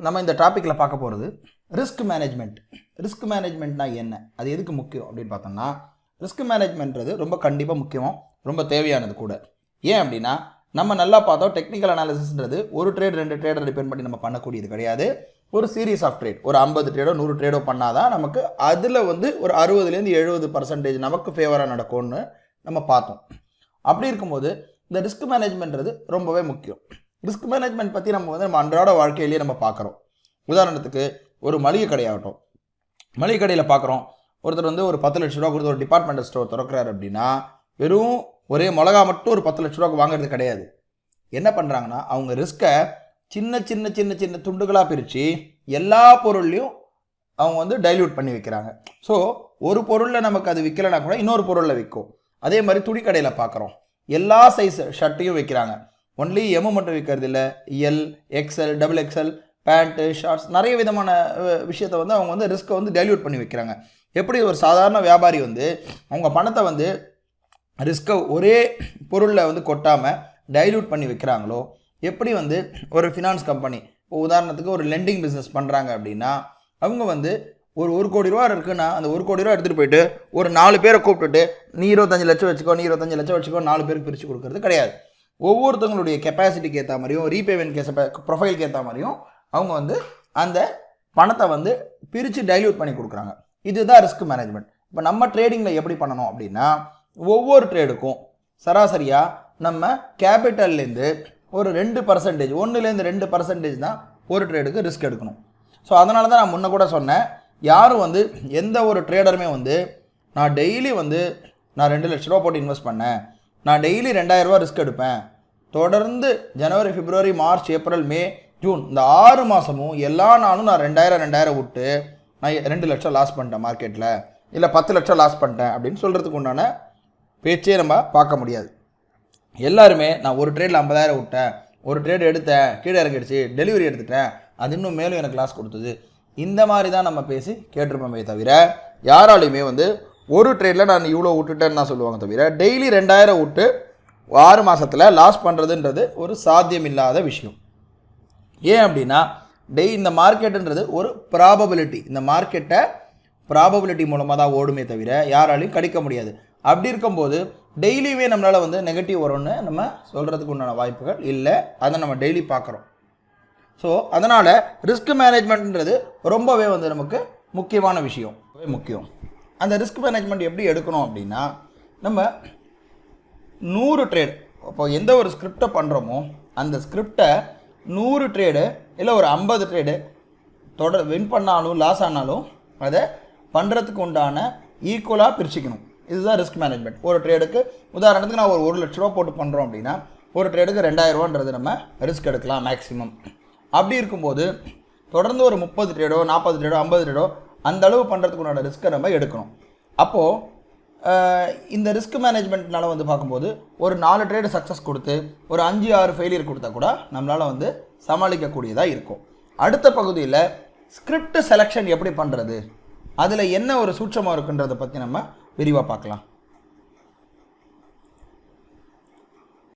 நம்ம இந்த டாப்பிக்கில் பார்க்க போகிறது ரிஸ்க் மேனேஜ்மெண்ட். ரிஸ்க் மேனேஜ்மெண்ட்னா என்ன, அது எதுக்கு முக்கியம் அப்படின்னு பார்த்தோம்னா, ரிஸ்க் மேனேஜ்மெண்ட்றது ரொம்ப கண்டிப்பாக முக்கியம், ரொம்ப தேவையானது கூட. ஏன் அப்படின்னா, நம்ம நல்லா பார்த்தோம் டெக்னிக்கல் அனாலிசிஸ்ன்றது ஒரு ட்ரேட் 2 ட்ரேடை டிபெண்ட் பண்ணி நம்ம பண்ணக்கூடியது கிடையாது. ஒரு சீரீஸ் ஆஃப் ட்ரேட், ஒரு 50 ட்ரேடோ 100 ட்ரேடோ பண்ணாதான் நமக்கு அதில் வந்து ஒரு 60லேருந்து 70% நமக்கு ஃபேவராக நடக்கும்னு நம்ம பார்த்தோம். அப்படி இருக்கும்போது இந்த ரிஸ்க் மேனேஜ்மெண்ட்றது ரொம்பவே முக்கியம். ரிஸ்க் மேனேஜ்மெண்ட் பற்றி நம்ம அன்றாட வாழ்க்கையிலேயே நம்ம பார்க்குறோம். உதாரணத்துக்கு ஒரு மளிகை கடையாகட்டும், மளிகை கடையில் பார்க்குறோம், ஒருத்தர் வந்து ஒரு 10 லட்ச ரூபா கொடுத்து ஒரு டிபார்ட்மெண்டல் ஸ்டோர் திறக்கிறாரு அப்படின்னா, வெறும் ஒரே மிளகா மட்டும் ஒரு 10 லட்ச ரூபாய்க்கு வாங்குறது கிடையாது. என்ன பண்ணுறாங்கன்னா, அவங்க ரிஸ்க்கை சின்ன சின்ன சின்ன சின்ன துண்டுகளாக பிரித்து எல்லா பொருள்லையும் அவங்க வந்து டைல்யூட் பண்ணி வைக்கிறாங்க. ஸோ ஒரு பொருளில் நமக்கு அது விற்கலைன்னா கூட இன்னொரு பொருளில் விற்கும். அதே மாதிரி துணி கடையில் பார்க்குறோம், எல்லா சைஸ் ஷர்ட்டையும் வைக்கிறாங்க. ஒன்லி எம் மட்டும் விற்கிறது இல்லை, L, XL, XXL, pant, shorts, நிறைய விதமான விஷயத்தை வந்து அவங்க வந்து ரிஸ்க்கை வந்து டைல்யூட் பண்ணி வைக்கிறாங்க. எப்படி ஒரு சாதாரண வியாபாரி வந்து அவங்க பணத்தை வந்து ரிஸ்க்கை ஒரே பொருளில் வந்து கொட்டாமல் டைல்யூட் பண்ணி வைக்கிறாங்களோ, எப்படி வந்து ஒரு ஃபினான்ஸ் கம்பெனி இப்போ உதாரணத்துக்கு ஒரு லெண்டிங் பிஸ்னஸ் பண்ணுறாங்க அப்படின்னா, அவங்க வந்து ஒரு 1 கோடி ரூபா இருக்குன்னா அந்த 1 கோடி ரூபா எடுத்துகிட்டு போயிட்டு ஒரு 4 பேரை கூப்பிட்டுட்டு நீ 25 லட்சம் வச்சுக்கோ, நீ 25 லட்சம் வச்சுக்கோ, 4 பேருக்கு பிரித்து கொடுக்கறது கிடையாது. ஒவ்வொருத்தவங்களுடைய கெப்பாசிட்டிக்கு ஏற்ற மாதிரியும் ரீபேமெண்ட் ப்ரொஃபைலுக்கு ஏற்ற மாதிரியும் அவங்க வந்து அந்த பணத்தை வந்து பிரித்து டைல்யூட் பண்ணி கொடுக்குறாங்க. இதுதான் ரிஸ்க் மேனேஜ்மெண்ட். இப்போ நம்ம ட்ரேடிங்கில் எப்படி பண்ணணும் அப்படின்னா, ஒவ்வொரு ட்ரேடுக்கும் சராசரியாக நம்ம கேபிட்டல்லேருந்து ஒரு 2%, 1லேருந்து 2% தான் ஒரு ட்ரேடுக்கு ரிஸ்க் எடுக்கணும். ஸோ அதனால தான் நான் முன்ன கூட சொன்னேன், யாரும் வந்து எந்த ஒரு ட்ரேடருமே வந்து நான் டெய்லி வந்து நான் 2 லட்ச ரூபா போட்டு இன்வெஸ்ட் பண்ணேன், நான் டெய்லி 2000 ரூபா ரிஸ்க் எடுப்பேன், தொடர்ந்து ஜனவரி, பிப்ரவரி, மார்ச், ஏப்ரல், மே, ஜூன் இந்த 6 மாதமும் எல்லா நாளும் நான் 2000 விட்டு நான் 2 லட்சம் லாஸ் பண்ணிட்டேன் மார்க்கெட்டில், இல்லை 10 லட்சம் லாஸ் பண்ணிட்டேன் அப்படின்னு சொல்கிறதுக்கு உண்டான பேச்சே நம்ம பார்க்க முடியாது. எல்லாருமே நான் ஒரு ட்ரேடில் 50,000 விட்டேன், ஒரு ட்ரேடு எடுத்தேன், கீழே இறங்கிடுச்சு, டெலிவரி எடுத்துட்டேன், அது இன்னும் மேலும் எனக்கு லாஸ் கொடுத்தது, இந்த மாதிரி தான் நம்ம பேசி கேட்டிருப்போமே தவிர, யாராலையுமே வந்து ஒரு ட்ரேடில் நான் இவ்வளோ விட்டுட்டேன்னு தான் சொல்லுவாங்க தவிர, டெய்லி 2000 விட்டு 6 மாதத்தில் லாஸ் பண்ணுறதுன்றது ஒரு சாத்தியமில்லாத விஷயம். ஏன் அப்படின்னா, இந்த மார்க்கெட்டுன்றது ஒரு ப்ராபபிலிட்டி, இந்த மார்க்கெட்டை ப்ராபபிலிட்டி மூலமாக தான் ஓடுமே தவிர யாராலையும் கடிக்க முடியாது. அப்படி இருக்கும்போது டெய்லியுமே நம்மளால் வந்து நெகட்டிவ் வரும்னு நம்ம சொல்கிறதுக்கு உண்டான வாய்ப்புகள் இல்லை, அதை நம்ம டெய்லி பார்க்குறோம். ஸோ அதனால் ரிஸ்க் மேனேஜ்மெண்ட்ன்றது ரொம்பவே வந்து நமக்கு முக்கியமான விஷயம், முக்கியம். அந்த ரிஸ்க் மேனேஜ்மெண்ட் எப்படி எடுக்கணும் அப்படின்னா, நம்ம 100 ட்ரேட், இப்போ எந்த ஒரு ஸ்கிரிப்டை பண்ணுறோமோ அந்த ஸ்கிரிப்டை 100 ட்ரேடு இல்லை ஒரு 50 ட்ரேடு வின் பண்ணாலும் லாஸ் ஆனாலும் அதை பண்ணுறதுக்கு உண்டான ஈக்குவலாக பிரிச்சுக்கணும். இதுதான் ரிஸ்க் மேனேஜ்மெண்ட். ஒரு ட்ரேடுக்கு உதாரணத்துக்கு நான் ஒரு 1 லட்ச ரூபா போட்டு பண்ணுறோம் அப்படின்னா, ஒரு ட்ரேடுக்கு 2000 ரூபான்றது நம்ம ரிஸ்க் எடுக்கலாம் மேக்ஸிமம். அப்படி இருக்கும்போது தொடர்ந்து ஒரு 30 ட்ரேடோ 40 ட்ரேடோ 50 ட்ரேடோ அந்த அளவு பண்ணுறதுக்கு உண்டான ரிஸ்க்கை நம்ம எடுக்கணும். அப்போது இந்த ரிஸ்க் மேனேஜ்மெண்ட்னால வந்து பார்க்கும்போது ஒரு 4 ட்ரேடு சக்ஸஸ் கொடுத்து ஒரு 5-6 ஃபெயிலியர் கொடுத்தா கூட நம்மளால் வந்து சமாளிக்கக்கூடியதாக இருக்கும். அடுத்த பகுதியில் ஸ்கிரிப்ட் செலெக்ஷன் எப்படி பண்ணுறது, அதில் என்ன ஒரு சூட்சமாக இருக்குன்றதை பற்றி நம்ம விரிவாக பார்க்கலாம்.